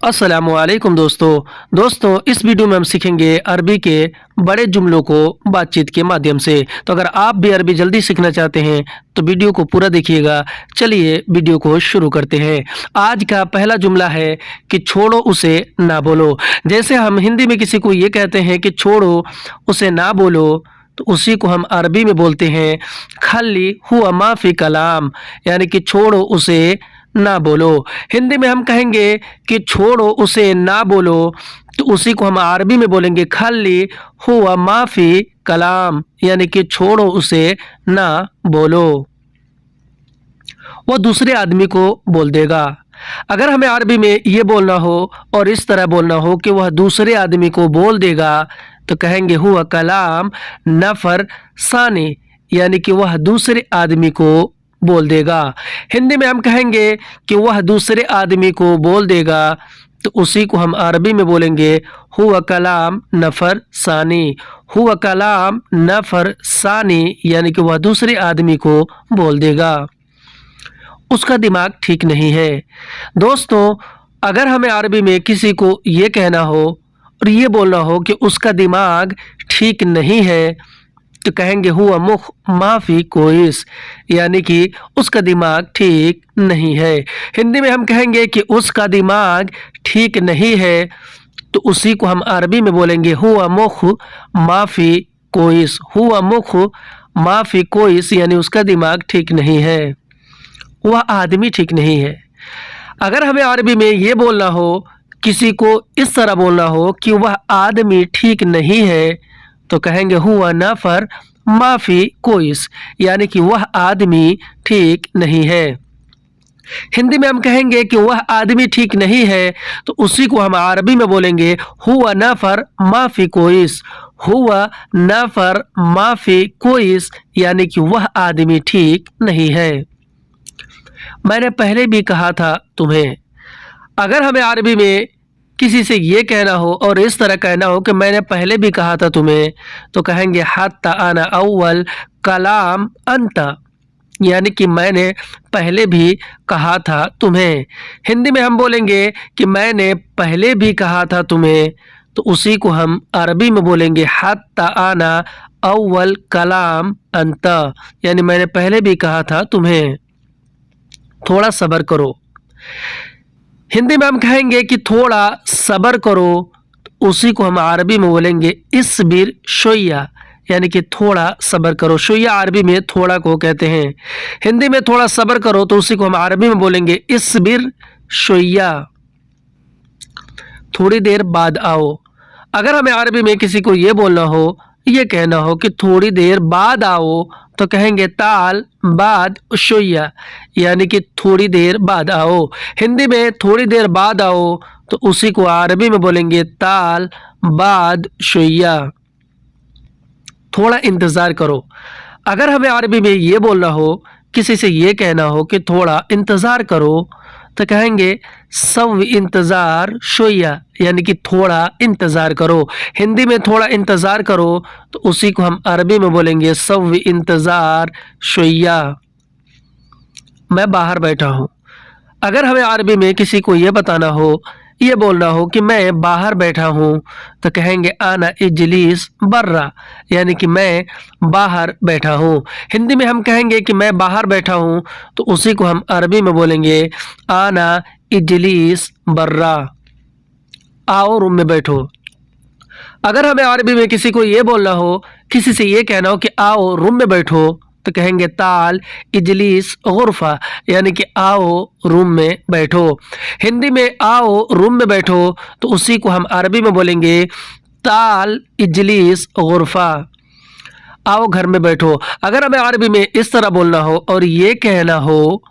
अस्सलामुअलैकुम दोस्तों इस वीडियो में हम सीखेंगे अरबी के बड़े जुमलों को बातचीत के माध्यम से। तो अगर आप भी अरबी जल्दी सीखना चाहते हैं तो वीडियो को पूरा देखिएगा। चलिए वीडियो को शुरू करते हैं। आज का पहला जुमला है कि छोड़ो उसे ना बोलो। जैसे हम हिंदी में किसी को ये कहते हैं कि छोड़ो उसे ना बोलो, तो उसी को हम अरबी में बोलते हैं खल्ली हुआ माफी कलाम, यानी कि छोड़ो उसे ना बोलो। हिंदी में हम कहेंगे कि छोड़ो उसे ना बोलो, तो उसी को हम अरबी में बोलेंगे खल्ली हुआ माफी कलाम, यानी कि छोड़ो उसे ना बोलो। वो दूसरे आदमी को बोल देगा। अगर हमें अरबी में ये बोलना हो और इस तरह बोलना हो कि वह दूसरे आदमी को बोल देगा, तो कहेंगे हुआ कलाम नफर सानी, यानी कि वह दूसरे आदमी को बोल देगा। हिंदी में हम कहेंगे कि वह दूसरे आदमी को बोल देगा, तो उसी को हम अरबी में बोलेंगे हुआ कलाम नफर सानी। हुआ कलाम नफर सानी, यानी कि वह दूसरे आदमी को बोल देगा। उसका दिमाग ठीक नहीं है। दोस्तों, अगर हमें अरबी में किसी को ये कहना हो और ये बोलना हो कि उसका दिमाग ठीक नहीं है, तो कहेंगे हुआ मुख माफी कोइस, यानी कि उसका दिमाग ठीक नहीं है। हिंदी में हम कहेंगे कि उसका दिमाग ठीक नहीं है, तो उसी को हम अरबी में बोलेंगे हुआ मुख माफी कोइस। हुआ मुख माफी कोइस, यानी उसका दिमाग ठीक नहीं है, वह आदमी ठीक नहीं है। अगर हमें अरबी में ये बोलना हो, किसी को इस तरह बोलना हो कि वह आदमी ठीक नहीं है, तो कहेंगे हुआ नफर माफी कोइस, यानी कि वह आदमी ठीक नहीं है। हिंदी में हम कहेंगे कि वह आदमी ठीक नहीं है, तो उसी को हम अरबी में बोलेंगे हुआ नफर माफी कोइस। हुआ नफर माफी कोइस, यानी कि वह आदमी ठीक नहीं है। मैंने पहले भी कहा था तुम्हें। अगर हमें अरबी में किसी से ये कहना हो और इस तरह कहना हो कि मैंने पहले भी कहा था तुम्हें, तो कहेंगे हत्ता आना अव्वल कलाम अंता, यानी कि मैंने पहले भी कहा था तुम्हें। हिंदी में हम बोलेंगे कि मैंने पहले भी कहा था तुम्हें, तो उसी को हम अरबी में बोलेंगे हत्ता आना अव्वल कलाम अंता, यानी मैंने पहले भी कहा था तुम्हें। थोड़ा सब्र करो। हिंदी में हम कहेंगे कि थोड़ा सब्र करो, तो उसी को हम अरबी में बोलेंगे इस्बिर शोया, यानी कि थोड़ा सब्र करो। शोया अरबी में थोड़ा को कहते हैं। हिंदी में थोड़ा सब्र करो, तो उसी को हम अरबी में बोलेंगे इस्बिर शोया। थोड़ी देर बाद आओ। अगर हमें अरबी में किसी को ये बोलना हो, ये कहना हो कि थोड़ी देर बाद आओ, तो कहेंगे ताल बाद शोया, यानी कि थोड़ी देर बाद आओ। हिंदी में थोड़ी देर बाद आओ, तो उसी को अरबी में बोलेंगे ताल बाद शोया। थोड़ा इंतज़ार करो। अगर हमें अरबी में ये बोलना हो, किसी से ये कहना हो कि थोड़ा इंतज़ार करो, तो कहेंगे सव इंतज़ार शोया, यानी कि थोड़ा इंतज़ार करो। हिंदी में थोड़ा इंतज़ार करो, तो उसी को हम अरबी में बोलेंगे सव इंतज़ार शोया। मैं बाहर बैठा हूँ। अगर हमें अरबी में किसी को ये बताना हो, ये बोलना हो कि मैं बाहर बैठा हूँ, तो कहेंगे आना इजलिस बर्रा, यानी कि मैं बाहर बैठा हूँ। हिंदी में हम कहेंगे कि मैं बाहर बैठा हूँ, तो उसी को हम अरबी में बोलेंगे आना इजलिस बर्रा। आओ रूम में बैठो। अगर हमें अरबी में किसी को ये बोलना हो, किसी से ये कहना हो कि आओ रूम में बैठो, तो कहेंगे ताल इजलिस गुरफा, यानी कि आओ रूम में बैठो। हिंदी में आओ रूम में बैठो, तो उसी को हम अरबी में बोलेंगे ताल इजलिस गुरफा। आओ घर में बैठो। अगर हमें अरबी में इस तरह बोलना हो और ये कहना हो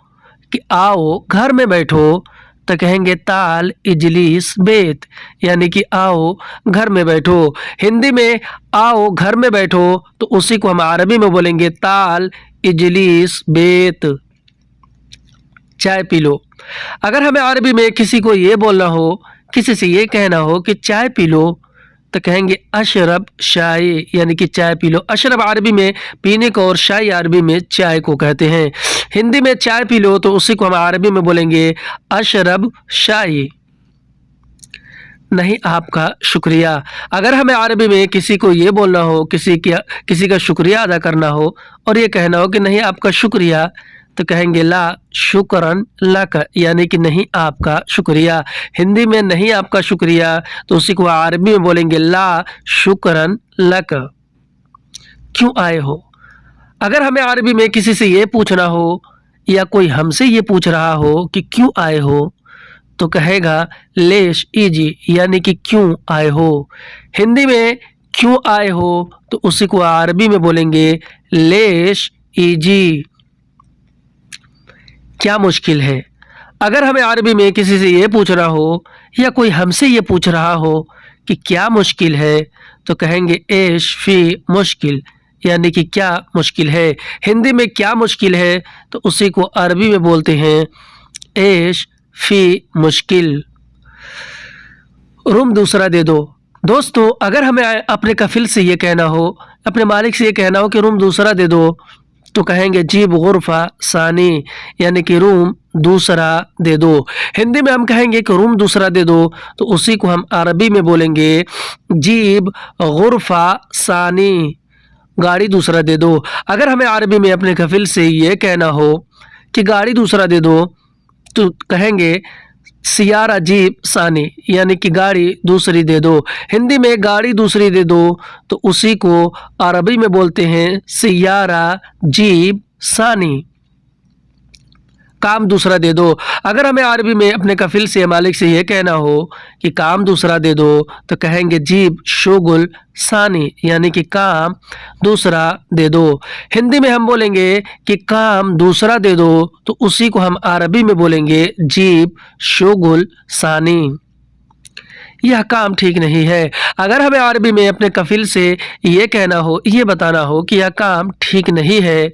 कि आओ घर में बैठो, तो कहेंगे ताल इजलिस बेत, यानी कि आओ घर में बैठो। हिंदी में आओ घर में बैठो, तो उसी को हम अरबी में बोलेंगे ताल इजलिस बेत। चाय पी लो। अगर हमें अरबी में किसी को ये बोलना हो, किसी से ये कहना हो कि चाय पी लो, तो कहेंगे अशरब शाय, यानी कि चाय पी लो। अशरब अरबी में पीने को और शाय अरबी में चाय को कहते हैं। हिंदी में चाय पी लो, तो उसी को हम अरबी में बोलेंगे अशरब शाय। नहीं आपका शुक्रिया। अगर हमें अरबी में किसी को ये बोलना हो, किसी का शुक्रिया अदा करना हो और ये कहना हो कि नहीं आपका शुक्रिया, तो कहेंगे ला शुक्रन लक, यानी कि नहीं आपका शुक्रिया। हिंदी में नहीं आपका शुक्रिया, तो उसी को अरबी में बोलेंगे ला शुक्रन लक। क्यों आए हो? अगर हमें अरबी में किसी से ये पूछना हो या कोई हमसे ये पूछ रहा हो कि क्यों आए हो, तो कहेगा लेश इजी, यानी कि क्यों आए हो। हिंदी में क्यों आए हो, तो उसी को अरबी में बोलेंगे लेश इजी। क्या मुश्किल है? अगर हमें अरबी में किसी से ये पूछना हो या कोई हमसे ये पूछ रहा हो कि क्या मुश्किल है, तो कहेंगे एश फी मुश्किल, यानी कि क्या मुश्किल है। हिंदी में क्या मुश्किल है, तो उसी को अरबी में बोलते हैं एश फी मुश्किल। रूम दूसरा दे दो। दोस्तों, अगर हमें अपने कफिल से ये कहना हो, अपने मालिक से ये कहना हो कि रूम दूसरा दे दो, तो कहेंगे जीब गुरफा सानी, यानी कि रूम दूसरा दे दो। हिंदी में हम कहेंगे कि रूम दूसरा दे दो, तो उसी को हम अरबी में बोलेंगे जीब गुरफा सानी, गाड़ी दूसरा दे दो। अगर हमें अरबी में अपने कफिल से ये कहना हो कि गाड़ी दूसरा दे दो, तो कहेंगे सियारा जीप सानी, यानी कि गाड़ी दूसरी दे दो। हिंदी में गाड़ी दूसरी दे दो, तो उसी को अरबी में बोलते हैं सियारा जीप सानी, काम दूसरा दे दो। अगर हमें अरबी में अपने कफिल से मालिक से ये कहना हो कि काम दूसरा दे दो, तो कहेंगे जीब शुगुल सानी, यानी कि काम दूसरा दे दो। हिंदी में हम बोलेंगे कि काम दूसरा दे दो, तो उसी को हम अरबी में बोलेंगे जीब शुगुल सानी। यह काम ठीक नहीं है। अगर हमें अरबी में अपने कफिल से ये कहना हो, ये बताना हो कि यह काम ठीक नहीं है,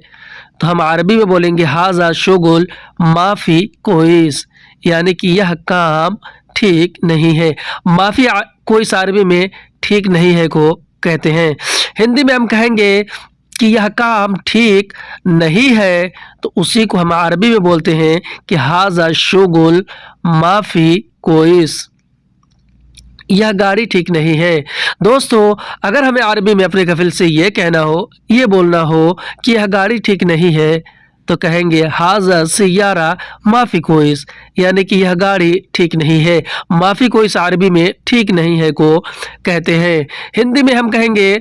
तो हम अरबी में बोलेंगे हाजा शुगुल माफ़ी कोइस, यानी कि यह काम ठीक नहीं है। माफ़ी कोइस अरबी में ठीक नहीं है को कहते हैं। हिंदी में हम कहेंगे कि यह काम ठीक नहीं है, तो उसी को हम अरबी में बोलते हैं कि हाजा शुगुल माफ़ी कोइस, यह गाड़ी ठीक नहीं है। दोस्तों, अगर हमें अरबी में अपने कफिल से ये कहना हो, ये बोलना हो कि यह गाड़ी ठीक नहीं है, तो कहेंगे हाजा सियारा माफ़ी कोइस, यानी कि यह गाड़ी ठीक नहीं है। माफ़ी कोइस अरबी में ठीक नहीं है को कहते हैं। हिंदी में हम कहेंगे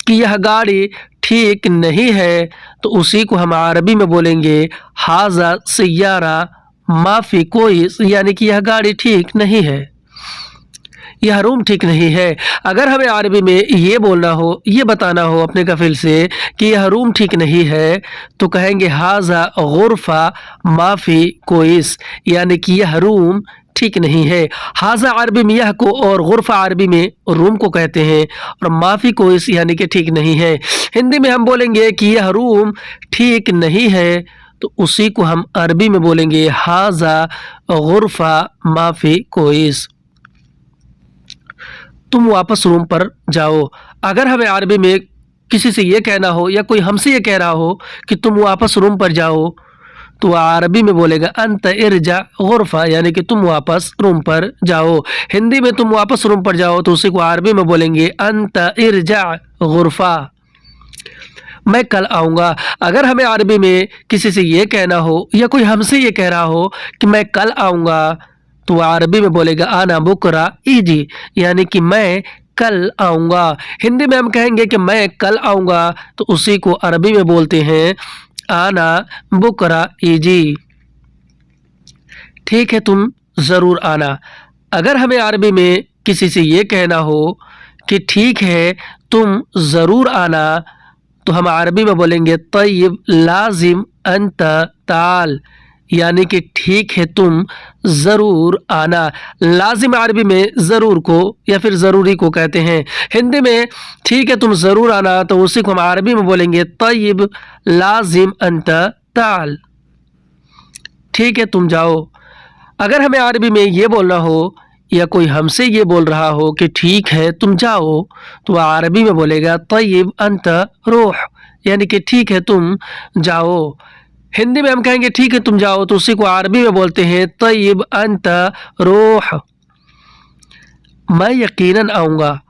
कि यह गाड़ी ठीक नहीं है, तो उसी को हम अरबी में बोलेंगे हाजा सियारा माफ़ी कोइस, यानी कि यह गाड़ी ठीक नहीं है, यह रूम ठीक नहीं है। अगर हमें अरबी में ये बोलना हो, ये बताना हो अपने कफिल से कि यह रूम ठीक नहीं है, तो कहेंगे हाजा गुरफा माफ़ी कोइस, यानी कि यह रूम ठीक नहीं है। हाजा अरबी में यह को और गुरफा अरबी में रूम को कहते हैं, और माफ़ी कोइस यानी कि ठीक नहीं है। हिंदी में हम बोलेंगे कि यह रूम ठीक नहीं है, तो उसी को हम अरबी में बोलेंगे हाजा गुरफा माफ़ी कोइस। तुम वापस रूम पर जाओ। अगर हमें अरबी में किसी से ये कहना हो या कोई हमसे ये कह रहा हो कि तुम वापस रूम पर जाओ, तो अरबी में बोलेगा अंत इरजा गुरफा, यानी कि तुम वापस रूम पर जाओ। हिंदी में तुम वापस रूम पर जाओ, तो उसी को अरबी में बोलेंगे अंत इरजा गुरफा। मैं कल आऊँगा। अगर हमें अरबी में किसी से ये कहना हो या कोई हमसे ये कह रहा हो कि मैं कल आऊँगा, तो अरबी में बोलेगा आना बुकरा इजी, यानी कि मैं कल आऊँगा। हिंदी में हम कहेंगे कि मैं कल आऊँगा, तो उसी को अरबी में बोलते हैं आना बुकरा इजी। ठीक है, तुम ज़रूर आना। अगर हमें अरबी में किसी से ये कहना हो कि ठीक है तुम ज़रूर आना, तो हम अरबी में बोलेंगे तय्यब लाजिम अंत ताल, यानी कि ठीक है तुम ज़रूर आना। लाजिम अरबी में ज़रूर को या फिर ज़रूरी को कहते हैं। हिंदी में ठीक है तुम ज़रूर आना, तो उसी को हम अरबी में बोलेंगे तय्यब लाजिम अंत ताल, ठीक है तुम जाओ। अगर हमें अरबी में ये बोलना हो या कोई हमसे ये बोल रहा हो कि ठीक है तुम जाओ, तो अरबी में बोलेगा तय्यब अंत रूह, यानी कि ठीक है तुम जाओ। हिंदी में हम कहेंगे ठीक है तुम जाओ, तो उसी को अरबी में बोलते हैं तय्यब अंत रूह। मैं यकीनन आऊँगा।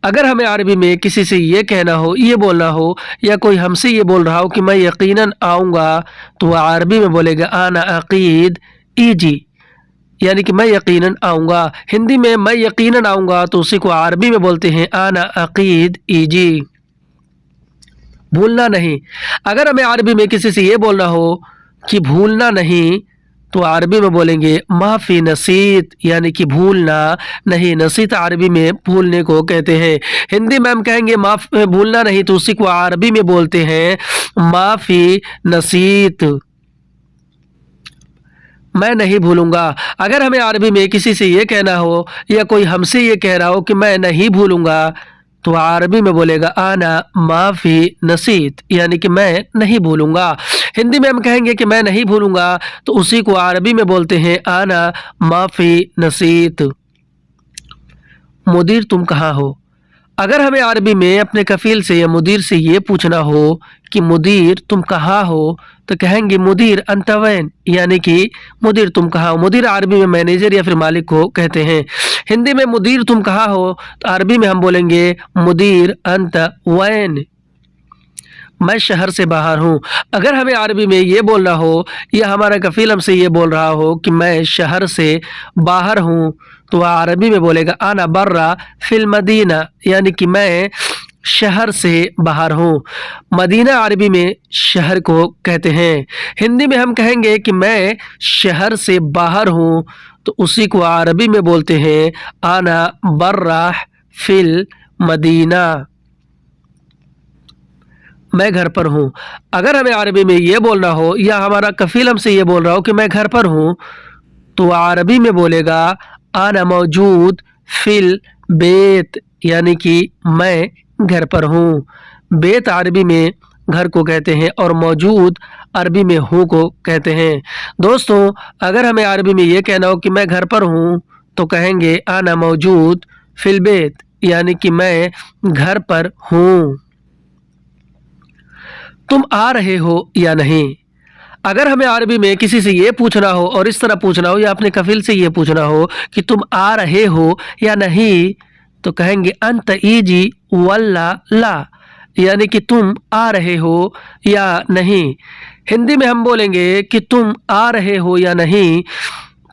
अगर हमें अरबी में किसी से ये कहना हो, ये बोलना हो, या कोई हमसे ये बोल रहा हो कि मैं यकीनन आऊँगा, तो वह अरबी में बोलेगा आना अकीद ईजी, यानी कि मैं यकीनन आऊँगा। हिंदी में मैं यकीनन आऊँगा तो उसी को अरबी में बोलते हैं आना अकीद ईजी। भूलना नहीं। अगर हमें अरबी में किसी से ये बोलना हो कि भूलना नहीं, तो अरबी में बोलेंगे माफ़ी नसीत, यानी कि भूलना नहीं। नसीत अरबी में भूलने को कहते हैं। हिंदी में हम कहेंगे भूलना नहीं, तो उसी को अरबी में बोलते हैं माफ़ी नसीत। मैं नहीं भूलूंगा। अगर हमें अरबी में किसी से ये कहना हो या कोई हमसे ये कह रहा हो कि मैं नहीं भूलूंगा, तो अरबी में बोलेगा आना माफ़ी नसीत, यानी कि मैं नहीं भूलूंगा। हिंदी में हम कहेंगे कि मैं नहीं भूलूंगा, तो उसी को अरबी में बोलते हैं आना माफ़ी नसीत। मुदीर तुम कहाँ हो। अगर हमें अरबी में अपने कफील से या मुदीर से ये पूछना हो कि मुदीर तुम कहाँ हो, तो कहेंगे मुदीर अंत वैन, यानी कि मुदीर तुम कहाँ हो। मुदीर अरबी में मैनेजर या फिर मालिक को कहते हैं। हिंदी में मुदीर तुम कहाँ हो, तो अरबी में हम बोलेंगे मुदीर अंत वैन। मैं शहर से बाहर हूँ। अगर हमें अरबी में ये बोलना हो या हमारा कफील हमसे ये बोल रहा हो कि मैं शहर से बाहर हूँ, तो वह अरबी में बोलेगा आना बर्रा फिल मदीना, यानी कि मैं शहर से बाहर हूँ। मदीना अरबी में शहर को कहते हैं। हिंदी में हम कहेंगे कि मैं शहर से बाहर हूँ, तो उसी को अरबी में बोलते हैं आना बर्रा फिल मदीना। मैं घर पर हूँ। अगर हमें अरबी में ये बोलना हो या हमारा कफील हमसे ये बोल रहा हो कि मैं घर पर हूँ, तो अरबी में बोलेगा आना मौजूद फिल बेत, यानी कि मैं घर पर हूँ। बेत अरबी में घर को कहते हैं और मौजूद अरबी में हूँ को कहते हैं। दोस्तों, अगर हमें अरबी में ये कहना हो कि मैं घर पर हूँ, तो कहेंगे आना मौजूद फिल बेत, यानी कि मैं घर पर हूँ। तुम आ रहे हो या नहीं। अगर हमें अरबी में किसी से ये पूछना हो और इस तरह पूछना हो या अपने कफील से ये पूछना हो कि तुम आ रहे हो या नहीं, तो कहेंगे अंत ईजी वल्ला ला, यानी कि तुम आ रहे हो या नहीं। हिंदी में हम बोलेंगे कि तुम आ रहे हो या नहीं,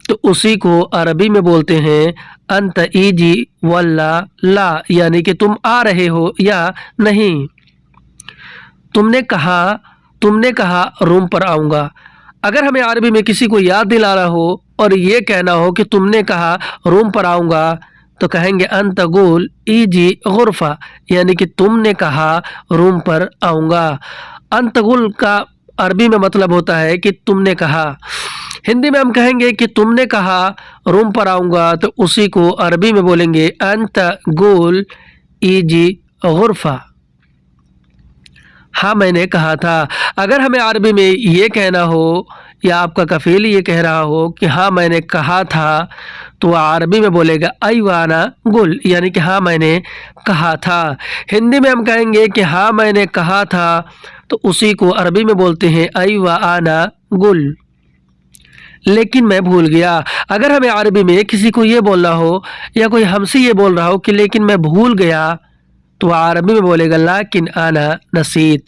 तो उसी को अरबी में बोलते हैं अंत ईजी वल्ला ला, यानी कि तुम आ रहे हो या नहीं। तुमने कहा रूम पर आऊँगा। अगर हमें अरबी में किसी को याद दिलाना हो और ये कहना हो कि तुमने कहा रूम पर आऊँगा, तो कहेंगे अंत गुल ईजी गुरफा, यानी कि तुमने कहा रूम पर आऊँगा। अंत गुल का अरबी में मतलब होता है कि तुमने कहा। हिंदी में हम कहेंगे कि तुमने कहा रूम पर आऊँगा, तो उसी को अरबी में बोलेंगे अंत गुल ईजी गुरफा। हाँ मैंने कहा था। अगर हमें अरबी में ये कहना हो या आपका कफील ये कह रहा हो कि हाँ मैंने कहा था, तो अरबी में बोलेगा अयवाना गुल, यानी कि हाँ मैंने कहा था। हिंदी में हम कहेंगे कि हाँ मैंने कहा था, तो उसी को अरबी में बोलते हैं अयवाना गुल। लेकिन मैं भूल गया। अगर हमें अरबी में किसी को ये बोलना हो या कोई हमसे ये बोल रहा हो कि लेकिन मैं भूल गया, तो अरबी में बोलेगा लाकिन आना नसीत।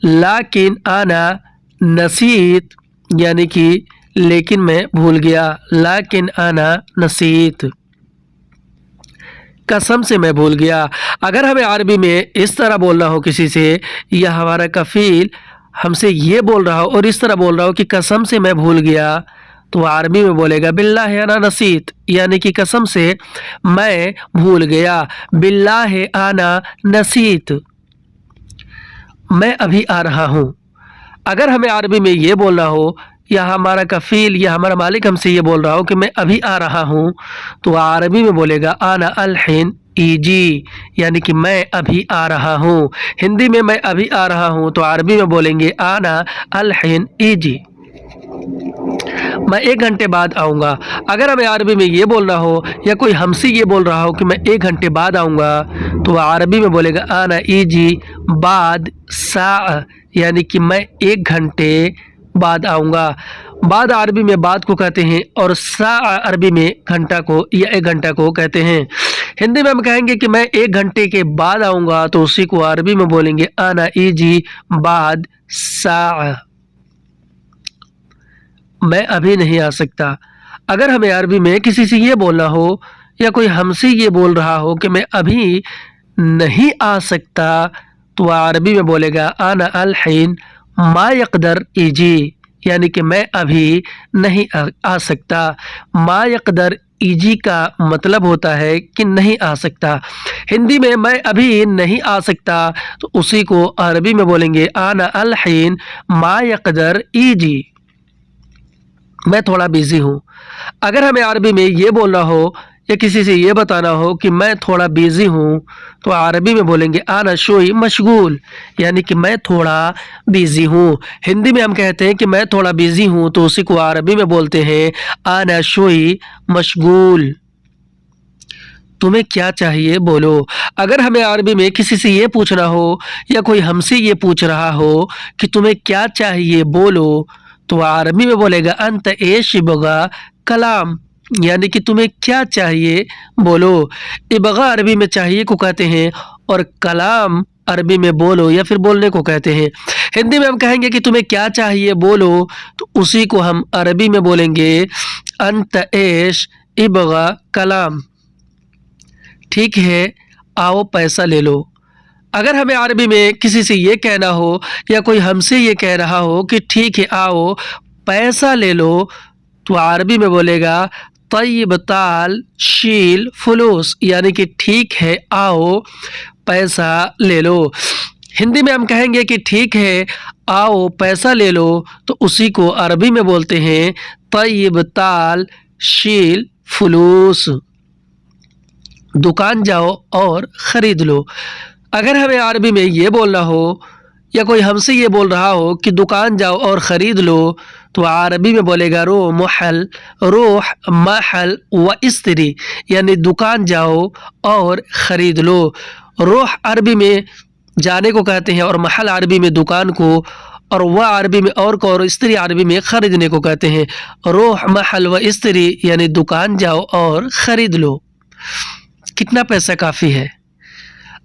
लाकिन आना नसीत, यानी कि लेकिन मैं भूल गया। लाकिन आना नसीत, कसम से मैं भूल गया। अगर हमें अरबी में इस तरह बोलना हो किसी से या हमारा कफील हमसे ये बोल रहा हो और इस तरह बोल रहा हो कि कसम से मैं भूल गया, तो अरबी में बोलेगा बिल्लाह आना नसीत, यानी कि कसम से मैं भूल गया। बिल्लाह आना नसीत, मैं अभी आ रहा हूँ। अगर हमें अरबी में ये बोलना हो या हमारा कफील या हमारा मालिक हमसे ये बोल रहा हो कि मैं अभी आ रहा हूँ, तो अरबी में बोलेगा आना अलहिन ईजी, यानी कि मैं अभी आ रहा हूँ। हिंदी में मैं अभी आ रहा हूँ, तो अरबी में बोलेंगे आना अलहिन ईजी, मैं 1 घंटे बाद आऊँगा। अगर हमें अरबी में ये बोलना हो या कोई हमसे ये बोल रहा हो कि मैं 1 घंटे बाद आऊँगा, तो वह अरबी में बोलेगा आना ईजी बाद सा, यानी कि मैं 1 घंटे बाद आऊँगा। बाद अरबी में बाद को कहते हैं और सा अरबी में घंटा को या 1 घंटा को कहते हैं। हिंदी में हम कहेंगे कि मैं 1 घंटे के बाद आऊँगा तो उसी को अरबी में बोलेंगे आना इजी बाद सा। मैं अभी नहीं आ सकता। अगर हमें अरबी में किसी से ये बोलना हो या कोई हमसे ये बोल रहा हो कि मैं अभी नहीं आ सकता तो वह अरबी में बोलेगा आना अल हिन मा यक़दर इजी, यानी कि मैं अभी नहीं आ सकता। मा यक़दर इजी का मतलब होता है कि नहीं आ सकता। हिंदी में मैं अभी नहीं आ सकता तो उसी को अरबी में बोलेंगे आना अल हिन मा यक़दर इजी, मैं थोड़ा बिजी हूँ। अगर हमें अरबी में ये बोलना हो या किसी से ये बताना हो कि मैं थोड़ा बिजी हूँ तो अरबी में बोलेंगे आना शोई मशगूल, यानी कि मैं थोड़ा बिजी हूँ। हिंदी में हम कहते हैं कि मैं थोड़ा बिजी हूँ तो उसी को अरबी में बोलते हैं आना शोई मशगूल। तुम्हें क्या चाहिए बोलो। अगर हमें अरबी में किसी से ये पूछना हो या कोई हमसे ये पूछ रहा हो कि तुम्हें क्या चाहिए बोलो तो अरबी में बोलेगा अंत एश इबगा कलाम, यानी कि तुम्हें क्या चाहिए बोलो। इबगा अरबी में चाहिए को कहते हैं और कलाम अरबी में बोलो या फिर बोलने को कहते हैं। हिंदी में हम कहेंगे कि तुम्हें क्या चाहिए बोलो तो उसी को हम अरबी में बोलेंगे अंत एश इबगा कलाम, ठीक है आओ पैसा ले लो। अगर हमें अरबी में किसी से ये कहना हो या कोई हमसे ये कह रहा हो कि ठीक है आओ पैसा ले लो तो अरबी में बोलेगा तय्यब ताल शील फुलूस, यानी कि ठीक है आओ पैसा ले लो। हिंदी में हम कहेंगे कि ठीक है आओ पैसा ले लो तो उसी को अरबी में बोलते हैं तय्यब ताल शील फुलूस। दुकान जाओ और ख़रीद लो। अगर हमें अरबी में ये बोलना हो या कोई हमसे ये बोल रहा हो कि दुकान जाओ और ख़रीद लो तो अरबी में बोलेगा रो महल रोह महल व इस्तरी, यानी दुकान जाओ और ख़रीद लो। रोह अरबी में जाने को कहते हैं और महल अरबी में दुकान को, और वह अरबी में और इस्तरी अरबी में ख़रीदने को कहते हैं। रोह महल व इस्तरी यानी दुकान जाओ और ख़रीद लो। कितना पैसा काफ़ी है।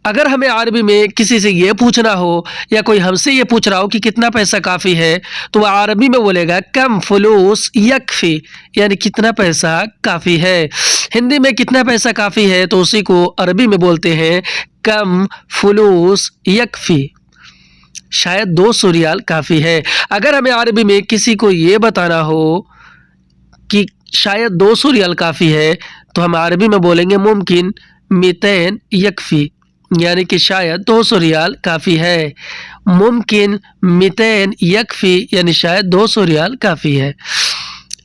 अगर हमें अरबी में किसी से ये पूछना हो या कोई हमसे ये पूछ रहा हो कि कितना पैसा काफ़ी है तो वह अरबी में बोलेगा कम फुलूस यकफ़ी, यानी कितना पैसा काफ़ी है। हिंदी में कितना पैसा काफ़ी है तो उसी को अरबी में बोलते हैं कम फुलूस यकफ़ी, शायद 200 रियाल काफ़ी है। अगर हमें अरबी में किसी को ये बताना हो कि शायद 200 रियाल काफ़ी है तो हम अरबी में बोलेंगे मुमकिन मितैन यकफ़ी, यानी कि शायद 200 रियाल काफ़ी है। मुमकिन मितैन यकफ़ी यानी शायद 200 रियाल काफ़ी है।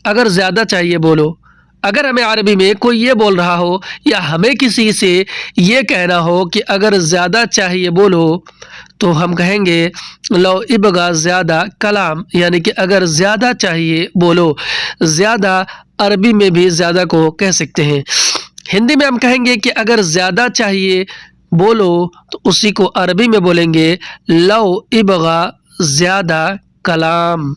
अगर ज़्यादा चाहिए बोलो। अगर हमें अरबी में कोई ये बोल रहा हो या हमें किसी से ये कहना हो कि अगर ज़्यादा चाहिए बोलो तो हम कहेंगे लो इबगा ज़्यादा कलाम, यानी कि अगर ज़्यादा चाहिए बोलो। ज़्यादा अरबी में भी ज़्यादा को कह सकते हैं। हिंदी में हम कहेंगे कि अगर ज़्यादा चाहिए बोलो तो उसी को अरबी में बोलेंगे लो इबगा ज़्यादा कलाम।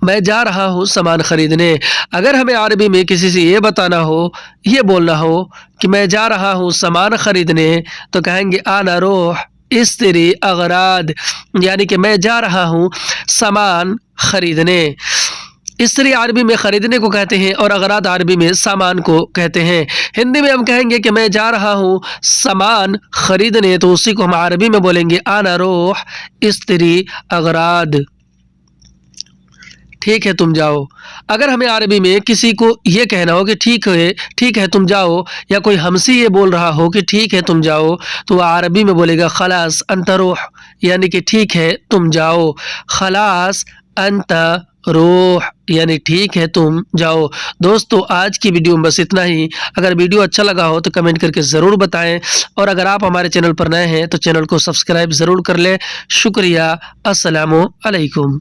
मैं जा रहा हूँ सामान ख़रीदने। अगर हमें अरबी में किसी से ये बताना हो, ये बोलना हो कि मैं जा रहा हूँ सामान ख़रीदने तो कहेंगे आना रोह इस्तरी अगराद, यानी कि मैं जा रहा हूँ सामान ख़रीदने। इस्तरी अरबी में ख़रीदने को कहते हैं और अगराद अरबी में सामान को कहते हैं। हिंदी में हम कहेंगे कि मैं जा रहा हूँ सामान ख़रीदने तो उसी को हम अरबी में बोलेंगे आना रोह इस्तरी अगराद, ठीक है तुम जाओ। अगर हमें अरबी में किसी को ये कहना हो कि ठीक है तुम जाओ, या कोई हमसे ये बोल रहा हो कि ठीक है तुम जाओ तो वह अरबी में बोलेगा खलास अंत रोह, यानी कि ठीक है तुम जाओ। खलास अंत रोह यानी ठीक है तुम जाओ। दोस्तों आज की वीडियो में बस इतना ही। अगर वीडियो अच्छा लगा हो तो कमेंट करके ज़रूर बताएं और अगर आप हमारे चैनल पर नए हैं तो चैनल को सब्सक्राइब ज़रूर कर लें। शुक्रिया। अस्सलामु अलैकुम।